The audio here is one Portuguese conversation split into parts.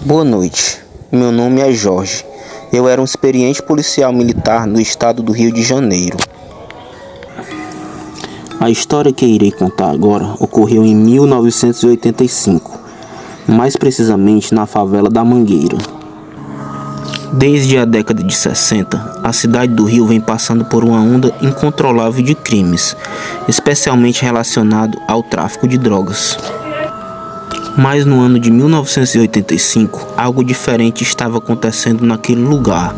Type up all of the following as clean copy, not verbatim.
Boa noite, meu nome é Jorge. Eu era um experiente policial militar no estado do Rio de Janeiro. A história que irei contar agora ocorreu em 1985, mais precisamente na favela da Mangueira. Desde a década de 60, a cidade do Rio vem passando por uma onda incontrolável de crimes, especialmente relacionado ao tráfico de drogas. Mas no ano de 1985, algo diferente estava acontecendo naquele lugar.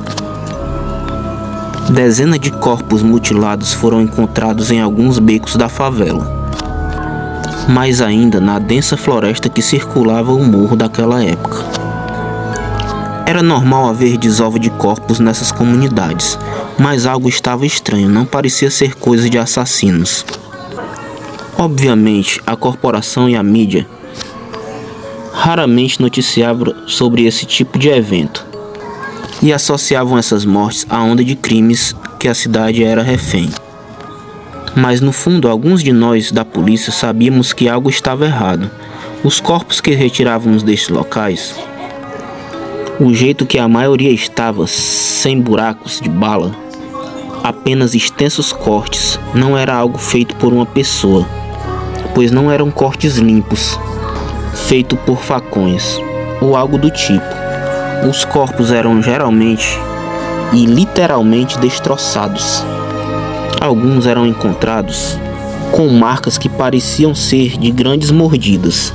Dezenas de corpos mutilados foram encontrados em alguns becos da favela. Mais ainda na densa floresta que circulava o morro daquela época. Era normal haver desova de corpos nessas comunidades, mas algo estava estranho, não parecia ser coisa de assassinos. Obviamente, a corporação e a mídia raramente noticiavam sobre esse tipo de evento e associavam essas mortes à onda de crimes que a cidade era refém. Mas no fundo, alguns de nós da polícia sabíamos que algo estava errado. Os corpos que retirávamos destes locais, o jeito que a maioria estava, sem buracos de bala, apenas extensos cortes, não era algo feito por uma pessoa, pois não eram cortes limpos, feito por facões, ou algo do tipo. Os corpos eram geralmente e literalmente destroçados. Alguns eram encontrados com marcas que pareciam ser de grandes mordidas,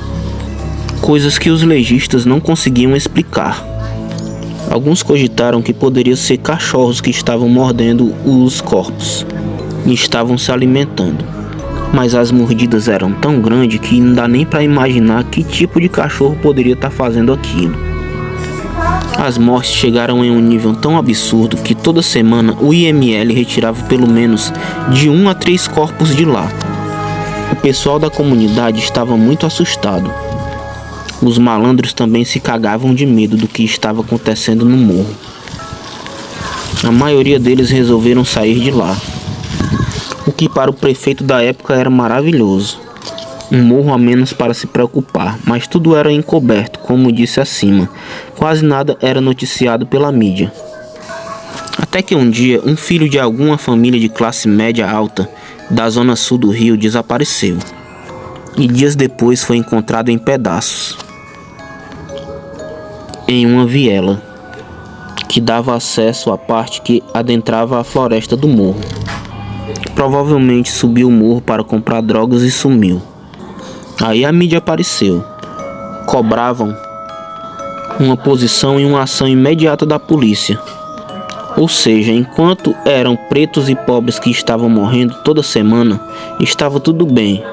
coisas que os legistas não conseguiam explicar. Alguns cogitaram que poderiam ser cachorros que estavam mordendo os corpos e estavam se alimentando. Mas as mordidas eram tão grandes que não dá nem para imaginar que tipo de cachorro poderia estar fazendo aquilo. As mortes chegaram em um nível tão absurdo que toda semana o IML retirava pelo menos de 1 a 3 corpos de lá. O pessoal da comunidade estava muito assustado. Os malandros também se cagavam de medo do que estava acontecendo no morro. A maioria deles resolveram sair de lá, o que para o prefeito da época era maravilhoso. Um morro a menos para se preocupar, mas tudo era encoberto, como disse acima. Quase nada era noticiado pela mídia. Até que um dia, um filho de alguma família de classe média alta da zona sul do Rio desapareceu. E dias depois foi encontrado em pedaços, em uma viela que dava acesso à parte que adentrava a floresta do morro. Provavelmente subiu o morro para comprar drogas e sumiu. Aí a mídia apareceu. Cobravam uma posição e uma ação imediata da polícia. Ou seja, enquanto eram pretos e pobres que estavam morrendo toda semana, estava tudo bem.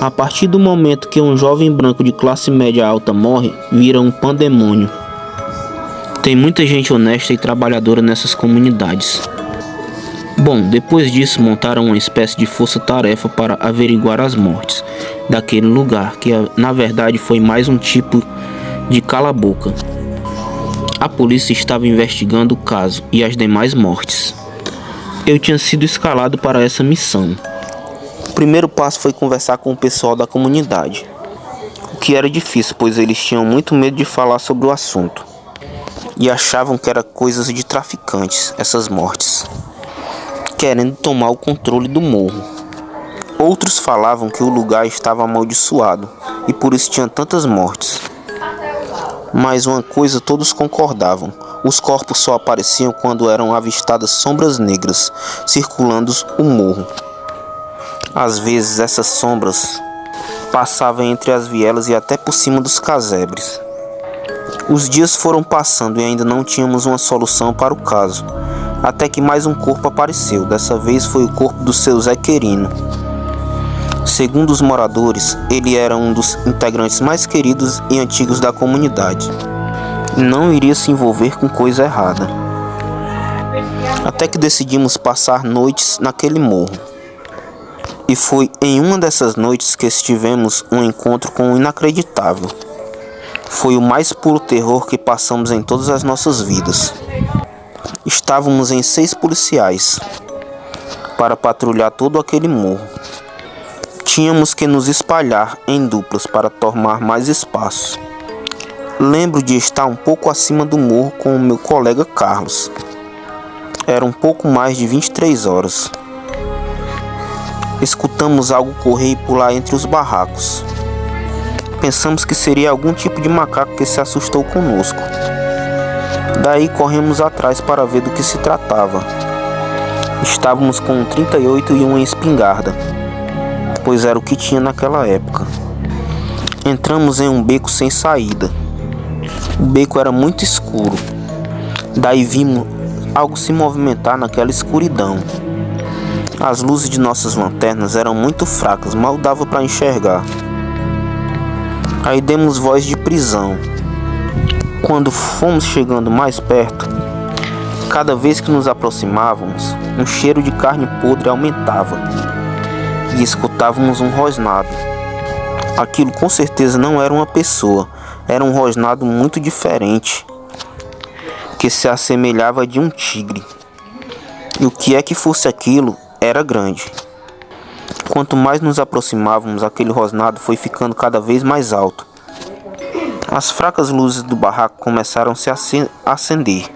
A partir do momento que um jovem branco de classe média alta morre, vira um pandemônio. Tem muita gente honesta e trabalhadora nessas comunidades. Bom, depois disso montaram uma espécie de força-tarefa para averiguar as mortes daquele lugar, que na verdade foi mais um tipo de cala-boca. A polícia estava investigando o caso e as demais mortes. Eu tinha sido escalado para essa missão. O primeiro passo foi conversar com o pessoal da comunidade, o que era difícil, pois eles tinham muito medo de falar sobre o assunto e achavam que era coisas de traficantes, essas mortes, querendo tomar o controle do morro. Outros falavam que o lugar estava amaldiçoado e por isso tinha tantas mortes. Mas uma coisa todos concordavam: os corpos só apareciam quando eram avistadas sombras negras circulando o morro. Às vezes essas sombras passavam entre as vielas e até por cima dos casebres. Os dias foram passando e ainda não tínhamos uma solução para o caso, até que mais um corpo apareceu. Dessa vez foi o corpo do seu Zé Querino. Segundo os moradores, ele era um dos integrantes mais queridos e antigos da comunidade. Não iria se envolver com coisa errada. Até que decidimos passar noites naquele morro. E foi em uma dessas noites que tivemos um encontro com o inacreditável. Foi o mais puro terror que passamos em todas as nossas vidas. Estávamos em 6 policiais para patrulhar todo aquele morro. Tínhamos que nos espalhar em duplas para tomar mais espaço. Lembro de estar um pouco acima do morro com o meu colega Carlos. Era um pouco mais de 23 horas. Escutamos algo correr e pular entre os barracos. Pensamos que seria algum tipo de macaco que se assustou conosco. Daí corremos atrás para ver do que se tratava. Estávamos com um 38 e uma espingarda, pois era o que tinha naquela época. Entramos em um beco sem saída. O beco era muito escuro. Daí vimos algo se movimentar naquela escuridão. As luzes de nossas lanternas eram muito fracas, mal dava para enxergar. Aí demos voz de prisão. Quando fomos chegando mais perto, cada vez que nos aproximávamos, um cheiro de carne podre aumentava e escutávamos um rosnado. Aquilo com certeza não era uma pessoa, era um rosnado muito diferente, que se assemelhava a de um tigre. E o que é que fosse aquilo, era grande. Quanto mais nos aproximávamos, aquele rosnado foi ficando cada vez mais alto. As fracas luzes do barraco começaram a acender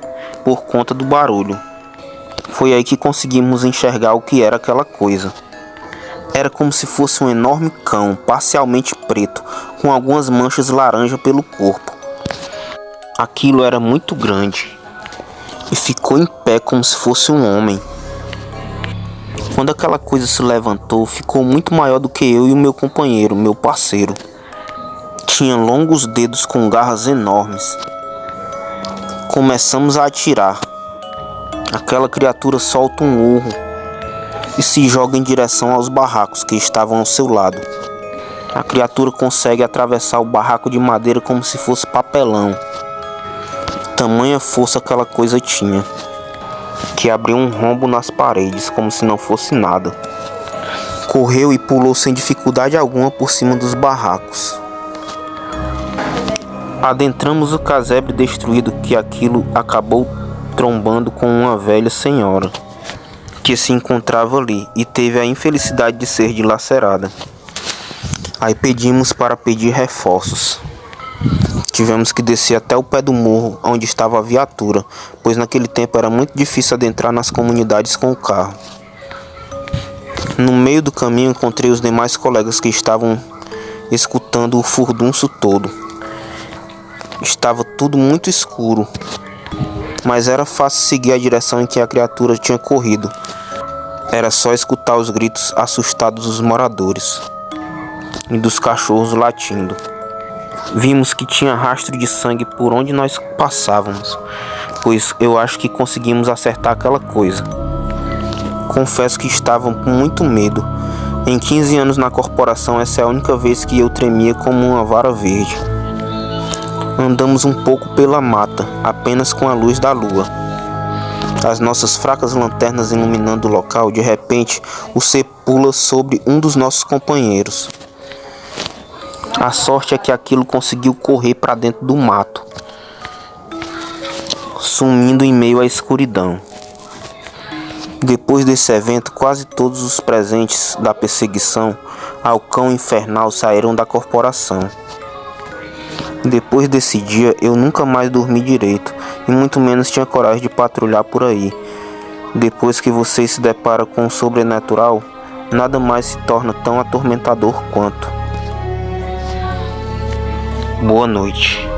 por conta do barulho. Foi aí que conseguimos enxergar o que era aquela coisa. Era como se fosse um enorme cão, parcialmente preto, com algumas manchas laranja pelo corpo. Aquilo era muito grande e ficou em pé como se fosse um homem. Quando aquela coisa se levantou, ficou muito maior do que eu e o meu companheiro, meu parceiro. Tinha longos dedos com garras enormes. Começamos a atirar. Aquela criatura solta um urro e se joga em direção aos barracos que estavam ao seu lado. A criatura consegue atravessar o barraco de madeira como se fosse papelão. Tamanha força aquela coisa tinha, que abriu um rombo nas paredes como se não fosse nada. Correu e pulou sem dificuldade alguma por cima dos barracos. Adentramos o casebre destruído, que aquilo acabou trombando com uma velha senhora que se encontrava ali e teve a infelicidade de ser dilacerada. Aí pedimos para pedir reforços. Tivemos que descer até o pé do morro onde estava a viatura, pois naquele tempo era muito difícil adentrar nas comunidades com o carro. No meio do caminho encontrei os demais colegas que estavam escutando o furdunço todo. Estava tudo muito escuro, mas era fácil seguir a direção em que a criatura tinha corrido. Era só escutar os gritos assustados dos moradores e dos cachorros latindo. Vimos que tinha rastro de sangue por onde nós passávamos, pois eu acho que conseguimos acertar aquela coisa. Confesso que estava com muito medo. Em 15 anos na corporação, essa é a única vez que eu tremia como uma vara verde. Andamos um pouco pela mata, apenas com a luz da lua. As nossas fracas lanternas iluminando o local, de repente, o ser pula sobre um dos nossos companheiros. A sorte é que aquilo conseguiu correr para dentro do mato, sumindo em meio à escuridão. Depois desse evento, quase todos os presentes da perseguição ao cão infernal saíram da corporação. Depois desse dia, eu nunca mais dormi direito e muito menos tinha coragem de patrulhar por aí. Depois que você se depara com o sobrenatural, nada mais se torna tão atormentador quanto. Boa noite.